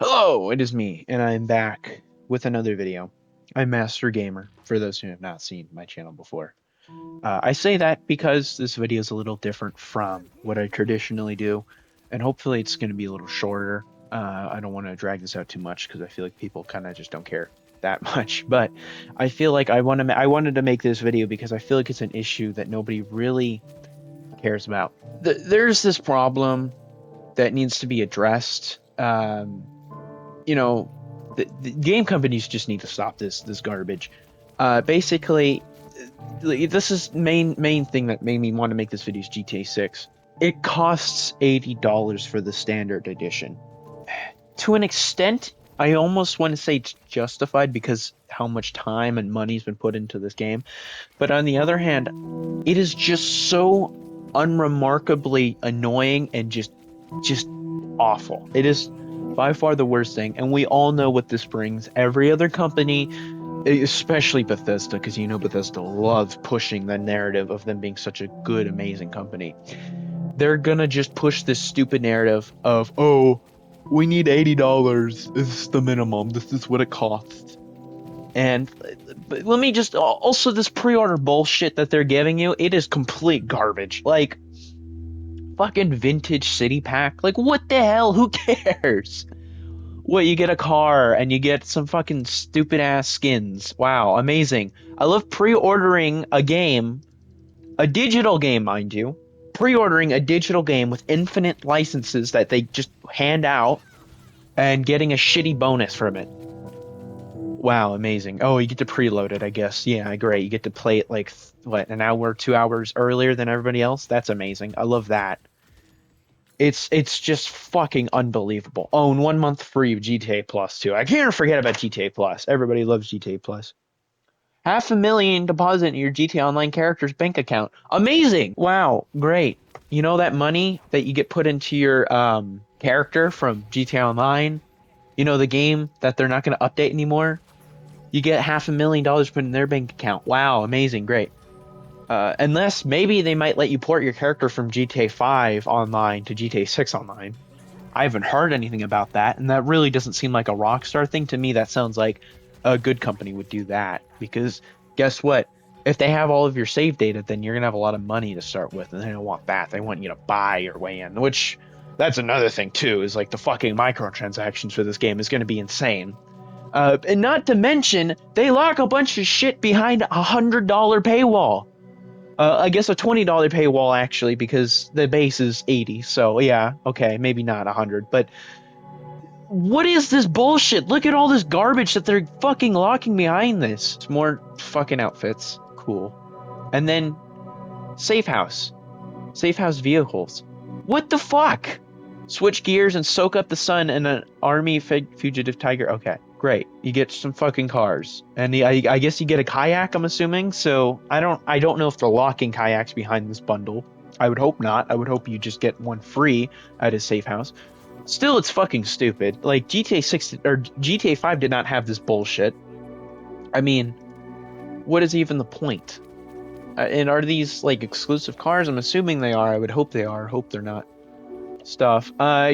Hello, it is me, and I'm back with another video. I'm Master Gamer, for those who have not seen my channel before. I say that because this video is a little different from what I traditionally do, and hopefully it's going to be a little shorter. I don't want to drag this out too much because I feel like people kind of just don't care that much, but I feel like I wanted to make this video because I feel like it's an issue that nobody really cares about. There's this problem that needs to be addressed. You know, the game companies just need to stop this garbage. Basically, this is main thing that made me want to make this video is GTA 6. It costs $80 for the standard edition. To an extent, I almost want to say it's justified because how much time and money's been put into this game. But on the other hand, it is just so unremarkably annoying and just awful. It is by far the worst thing, and we all know what this brings. Every other company, especially Bethesda, because you know Bethesda loves pushing the narrative of them being such a good, amazing company. They're gonna just push this stupid narrative of, oh, we need $80. This is the minimum. This is what it costs. And but let me just also this pre-order bullshit that they're giving you, it is complete garbage. Like fucking vintage city pack. Like what the hell? Who cares? What, you get a car and you get some fucking stupid ass skins. Wow, amazing. I love pre-ordering a game, a digital game, mind you. Pre-ordering a digital game with infinite licenses that they just hand out and getting a shitty bonus from it. Wow, amazing. Oh, you get to preload it, I guess. Yeah, great. You get to play it like, what, an hour, 2 hours earlier than everybody else? That's amazing. I love that. It's just fucking unbelievable. Oh, and 1 month free of GTA Plus too. I can't forget about GTA Plus. Everybody loves GTA Plus. $500,000 deposit in your GTA Online character's bank account. Amazing! Wow, great. You know that money that you get put into your character from GTA Online? You know the game that they're not going to update anymore? You get $500,000 put in their bank account. Wow, amazing, great. Unless maybe they might let you port your character from GTA 5 online to GTA 6 online. I haven't heard anything about that, and that really doesn't seem like a Rockstar thing to me. That sounds like a good company would do that, because guess what? If they have all of your save data, then you're gonna have a lot of money to start with, and they don't want that. They want you to buy your way in, which that's another thing too. Is like the fucking microtransactions for this game is gonna be insane. And not to mention, they lock a bunch of shit behind $100 paywall. I guess a $20 paywall actually, because the base is 80. So yeah, okay, maybe not 100, but what is this bullshit? Look at all this garbage that they're fucking locking behind this. It's more fucking outfits. Cool. And then safe house. Safe house vehicles. What the fuck? Switch gears and soak up the sun in an army fugitive tiger. Okay, great. You get some fucking cars, and I guess you get a kayak. I'm assuming. So I don't know if they're locking kayaks behind this bundle. I would hope not. I would hope you just get one free at a safe house. Still, it's fucking stupid. Like GTA 6 or GTA 5 did not have this bullshit. I mean, what is even the point? And are these like exclusive cars? I'm assuming they are. I would hope they are. Hope they're not. Stuff.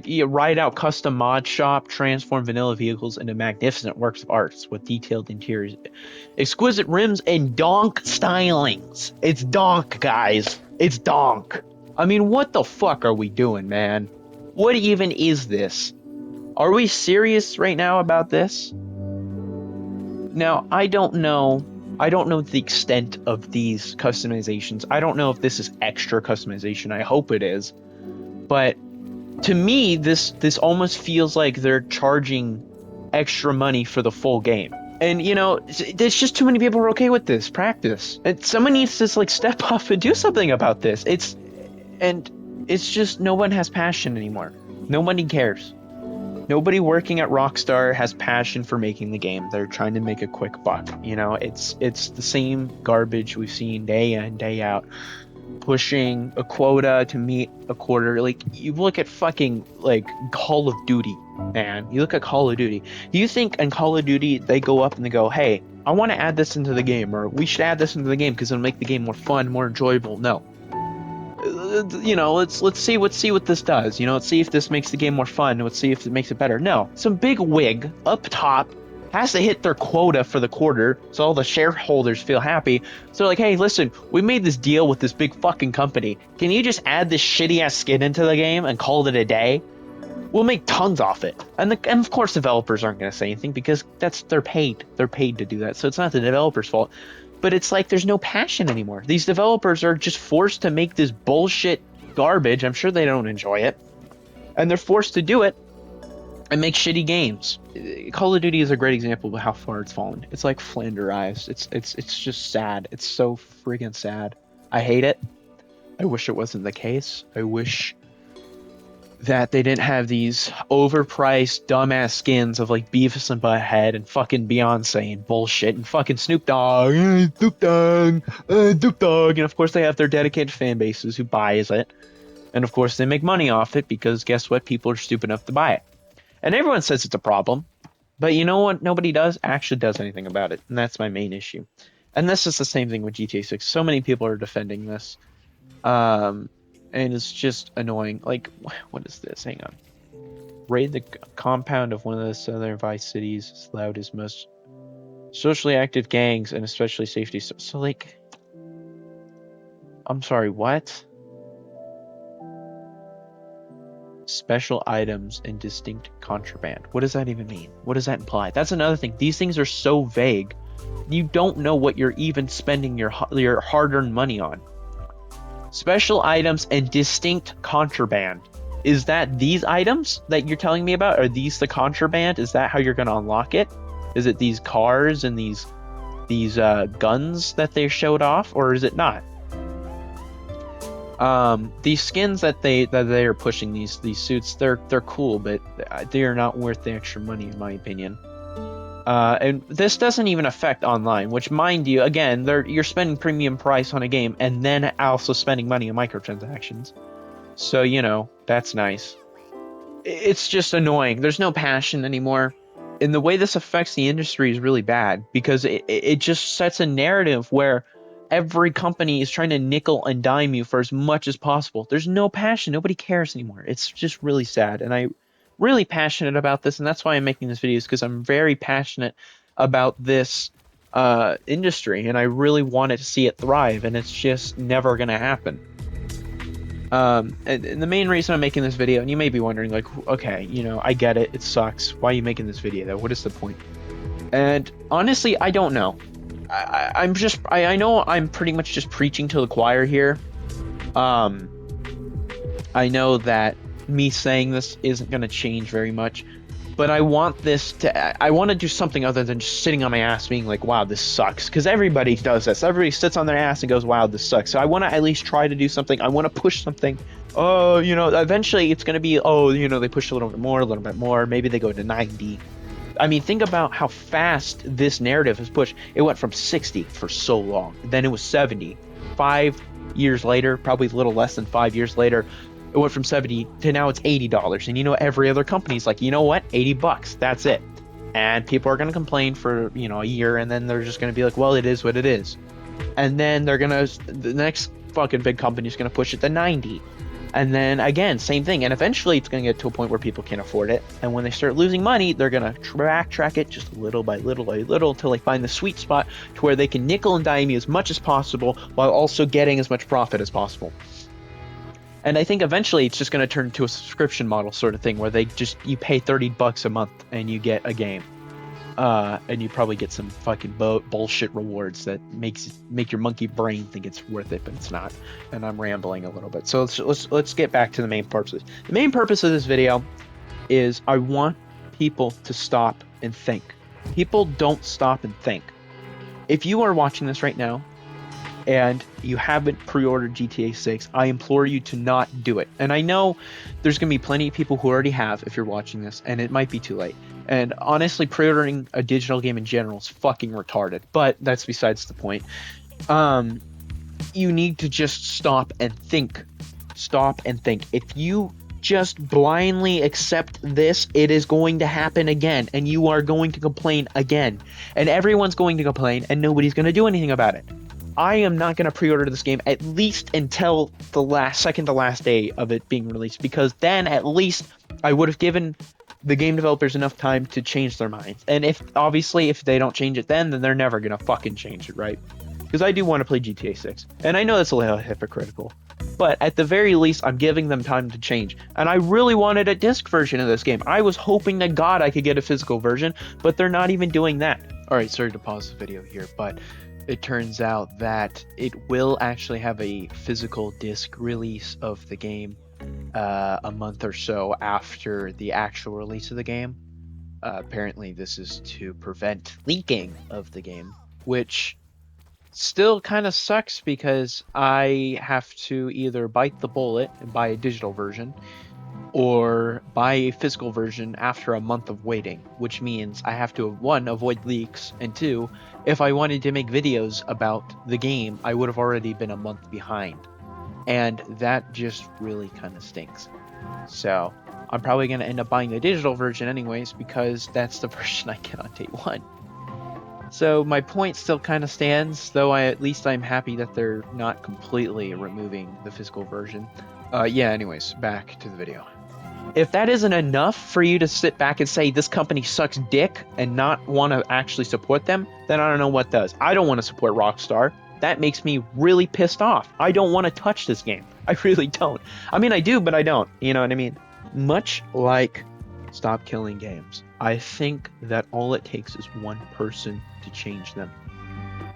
You ride out custom mod shop, transform vanilla vehicles into magnificent works of arts with detailed interiors, exquisite rims, and donk stylings. It's donk, guys. It's donk. I mean, what the fuck are we doing, man? What even is this? Are we serious right now about this? Now, I don't know the extent of these customizations. I don't know if this is extra customization. I hope it is. But to me, this almost feels like they're charging extra money for the full game. And, you know, there's just too many people who are okay with this practice. And someone needs to, like, step up and do something about this. It's just no one has passion anymore. Nobody cares. Nobody working at Rockstar has passion for making the game. They're trying to make a quick buck. You know, it's the same garbage we've seen day in, day out. Pushing a quota to meet a quarter. Like, you look at fucking, like, Call of Duty, man. You look at Call of Duty. Do you think in Call of Duty they go up and they go, hey, I want to add this into the game, or we should add this into the game because it'll make the game more fun, more enjoyable? No. you know, let's see what this does. You know, let's see if this makes the game more fun. Let's see if it makes it better. No, some big wig up top has to hit their quota for the quarter, so all the shareholders feel happy. So they're like, hey, listen, we made this deal with this big fucking company. Can you just add this shitty ass skin into the game and call it a day? We'll make tons off it. And of course developers aren't going to say anything because they're paid. They're paid to do that. So it's not the developer's fault. But it's like there's no passion anymore. These developers are just forced to make this bullshit garbage. I'm sure they don't enjoy it. And they're forced to do it and make shitty games. Call of Duty is a great example of how far it's fallen. It's like flanderized. It's just sad. It's so friggin' sad. I hate it. I wish it wasn't the case. I wish that they didn't have these overpriced dumbass skins of like Beavis and Butthead and fucking Beyonce and bullshit and fucking Snoop Dogg, Snoop Dogg, Snoop Dogg, and of course they have their dedicated fan bases who buys it, and of course they make money off it because guess what? People are stupid enough to buy it, and everyone says it's a problem, but you know what? Nobody actually does anything about it, and that's my main issue. And this is the same thing with GTA 6. So many people are defending this. And it's just annoying. Like, what is this? Hang on. Raid the compound of one of the southern Vice cities is allowed as most socially active gangs and especially safety. So like, I'm sorry, what? Special items and distinct contraband. What does that even mean? What does that imply? That's another thing. These things are so vague. You don't know what you're even spending your hard-earned money on. Special items and distinct contraband. Is that these items that you're telling me about? Are these the contraband? Is that how you're going to unlock it? Is it these cars and these guns that they showed off, or is it not? These skins that they are pushing, these suits, they're cool, but they are not worth the extra money in my opinion. And this doesn't even affect online, which, mind you, again, you're spending premium price on a game and then also spending money on microtransactions. So, you know, that's nice. It's just annoying. There's no passion anymore. And the way this affects the industry is really bad because it just sets a narrative where every company is trying to nickel and dime you for as much as possible. There's no passion. Nobody cares anymore. It's just really sad. And I'm really passionate about this, and that's why I'm making this video, is because I'm very passionate about this industry, and I really wanted to see it thrive, and it's just never going to happen. And the main reason I'm making this video, and you may be wondering, like, okay, you know, I get it. It sucks. Why are you making this video, though? What is the point? And honestly, I don't know. I know I'm pretty much just preaching to the choir here. I know that me saying this isn't going to change very much, but I want to do something other than just sitting on my ass being like, wow, this sucks, because everybody does this. Everybody sits on their ass and goes, wow, this sucks. So I want to at least try to do something. I want to push something. Oh, you know, eventually it's going to be, oh, you know, they push a little bit more, maybe they go to 90. I mean, think about how fast this narrative has pushed. It went from 60 for so long, then it was 70. 5 years later, probably a little less than 5 years later, it went from 70 to now it's $80. And you know, every other company's like, you know what, $80, that's it. And people are going to complain for, you know, a year, and then they're just going to be like, well, it is what it is. And then the next fucking big company is going to push it to 90. And then again, same thing. And eventually it's going to get to a point where people can't afford it. And when they start losing money, they're going to backtrack it just little by little until they find the sweet spot to where they can nickel and dime you as much as possible while also getting as much profit as possible. And I think eventually it's just going to turn into a subscription model sort of thing where you pay $30 a month and you get a game. And you probably get some fucking bullshit rewards that make your monkey brain think it's worth it, but it's not. And I'm rambling a little bit. So let's get back to the main purpose. The main purpose of this video is I want people to stop and think. People don't stop and think. If you are watching this right now and you haven't pre-ordered GTA 6, I implore you to not do it. And I know there's going to be plenty of people who already have if you're watching this, and it might be too late. And honestly, pre-ordering a digital game in general is fucking retarded, but that's besides the point. You need to just stop and think. Stop and think. If you just blindly accept this, it is going to happen again, and you are going to complain again. And everyone's going to complain, and nobody's going to do anything about it. I am not going to pre-order this game at least until the second to last day of it being released, because then at least I would have given the game developers enough time to change their minds. And if they don't change it then they're never going to fucking change it, right? Because I do want to play GTA 6. And I know that's a little hypocritical, but at the very least, I'm giving them time to change. And I really wanted a disc version of this game. I was hoping to God I could get a physical version, but they're not even doing that. Alright, sorry to pause the video here, but it turns out that it will actually have a physical disc release of the game a month or so after the actual release of the game. Apparently this is to prevent leaking of the game, which still kind of sucks because I have to either bite the bullet and buy a digital version or buy a physical version after a month of waiting, which means I have to, one, avoid leaks, and two, if I wanted to make videos about the game, I would have already been a month behind. And that just really kind of stinks. So I'm probably going to end up buying the digital version anyways, because that's the version I get on day one. So my point still kind of stands, though at least I'm happy that they're not completely removing the physical version. Yeah, anyways, back to the video. If that isn't enough for you to sit back and say this company sucks dick and not want to actually support them, then I don't know what does. I don't want to support Rockstar. That makes me really pissed off. I don't want to touch this game. I really don't. I mean, I do, but I don't. You know what I mean? Much like Stop Killing Games, I think that all it takes is one person to change them.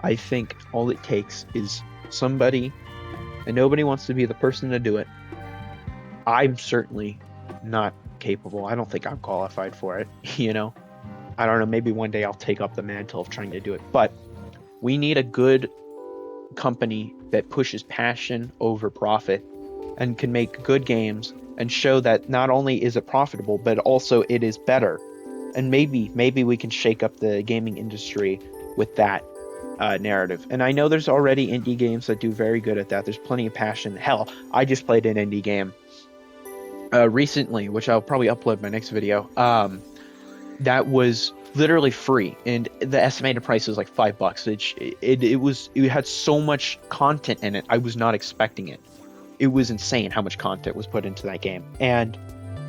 I think all it takes is somebody, and nobody wants to be the person to do it. I'm certainly not capable. I don't think I'm qualified for it, you know? I don't know, maybe one day I'll take up the mantle of trying to do it, but we need a good company that pushes passion over profit and can make good games and show that not only is it profitable, but also it is better. And maybe we can shake up the gaming industry with that narrative. And I know there's already indie games that do very good at that. There's plenty of passion. Hell, I just played an indie game recently, which I'll probably upload my next video, that was literally free, and the estimated price was like $5. It had so much content in it. I was not expecting it. It was insane how much content was put into that game, and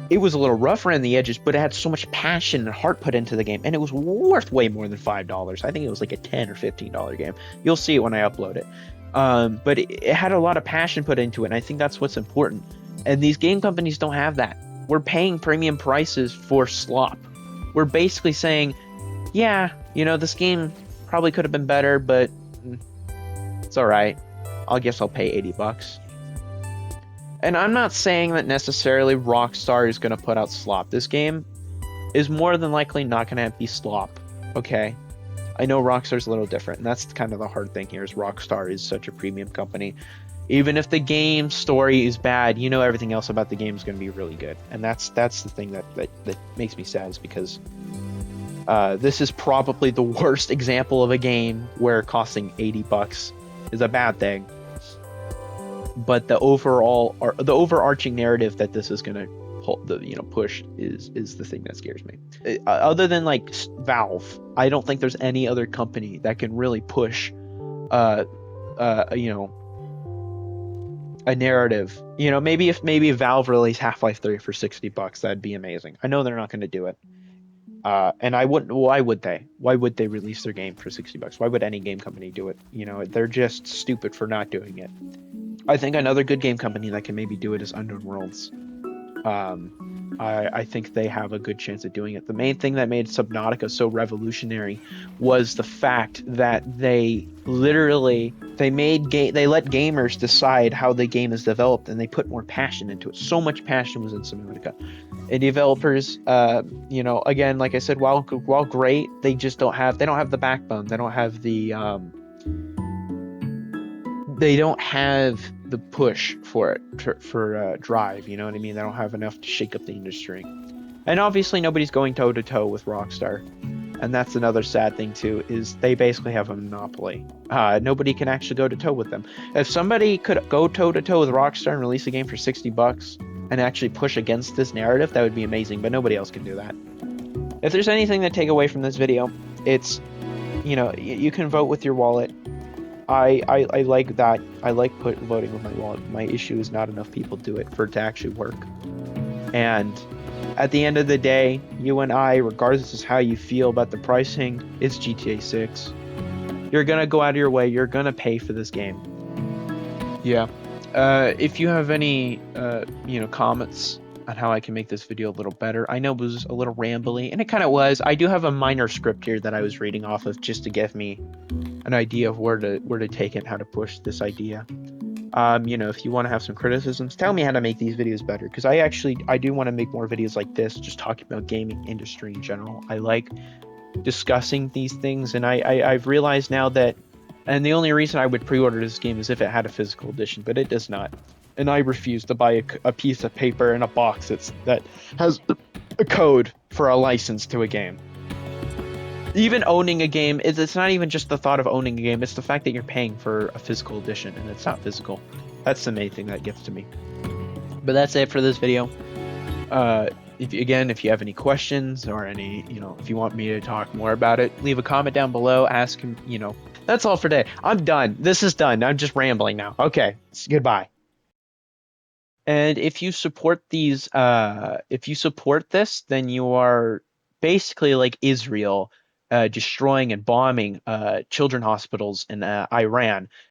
it was a little rough around the edges, but it had so much passion and heart put into the game, and it was worth way more than $5. I think it was like a $10 or $15 game. You'll see it when I upload it. But it had a lot of passion put into it, and I think that's what's important. And these game companies don't have that. We're paying premium prices for slop. We're basically saying, yeah, you know, this game probably could have been better, but it's alright. I guess I'll pay $80. And I'm not saying that necessarily Rockstar is going to put out slop. This game is more than likely not going to be slop, okay? I know Rockstar's a little different, and that's kind of the hard thing here, is Rockstar is such a premium company. Even if the game story is bad, you know everything else about the game is going to be really good. And that's the thing that makes me sad, is because this is probably the worst example of a game where costing $80 is a bad thing. But the overarching narrative that this is going to push is the thing that scares me. Other than like Valve, I don't think there's any other company that can really push a narrative. You know, maybe if Valve released Half-Life 3 for $60, that'd be amazing. I know they're not going to do it. And I wouldn't. Why would they? Why would they release their game for $60? Why would any game company do it? You know, they're just stupid for not doing it. I think another good game company that can maybe do it is Unknown Worlds. I think they have a good chance at doing it. The main thing that made Subnautica so revolutionary was the fact that they literally they let gamers decide how the game is developed, and they put more passion into it. So much passion was in Subnautica. And developers, again, like I said, while great, they don't have the backbone. They don't have the push for it, for drive, you know what I mean? They don't have enough to shake up the industry. And obviously nobody's going toe-to-toe with Rockstar. And that's another sad thing too, is they basically have a monopoly. Nobody can actually go to-toe with them. If somebody could go toe-to-toe with Rockstar and release a game for $60 and actually push against this narrative, that would be amazing, but nobody else can do that. If there's anything to take away from this video, it's, you can vote with your wallet. I like that. I like voting with my wallet. My issue is not enough people do it for it to actually work. And at the end of the day, you and I, regardless of how you feel about the pricing, it's GTA 6. You're gonna go out of your way. You're gonna pay for this game. Yeah. If you have any, comments on how I can make this video a little better, I know it was a little rambly, and it kind of was. I do have a minor script here that I was reading off of just to give me an idea of where to take it, and how to push this idea. If you want to have some criticisms, tell me how to make these videos better, because I do want to make more videos like this, just talking about gaming industry in general. I like discussing these things, and I've realized now that, and the only reason I would pre-order this game is if it had a physical edition, but it does not, and I refuse to buy a piece of paper in a box that has a code for a license to a game. Even owning a game, it's not even just the thought of owning a game, it's the fact that you're paying for a physical edition and it's not physical. That's the main thing that gets to me. But that's it for this video. If you have any questions or any, if you want me to talk more about it, leave a comment down below. Ask him, That's all for today. I'm done. This is done. I'm just rambling now. Okay, goodbye. And if you support this, then you are basically like Israel, destroying and bombing children hospitals in Iran.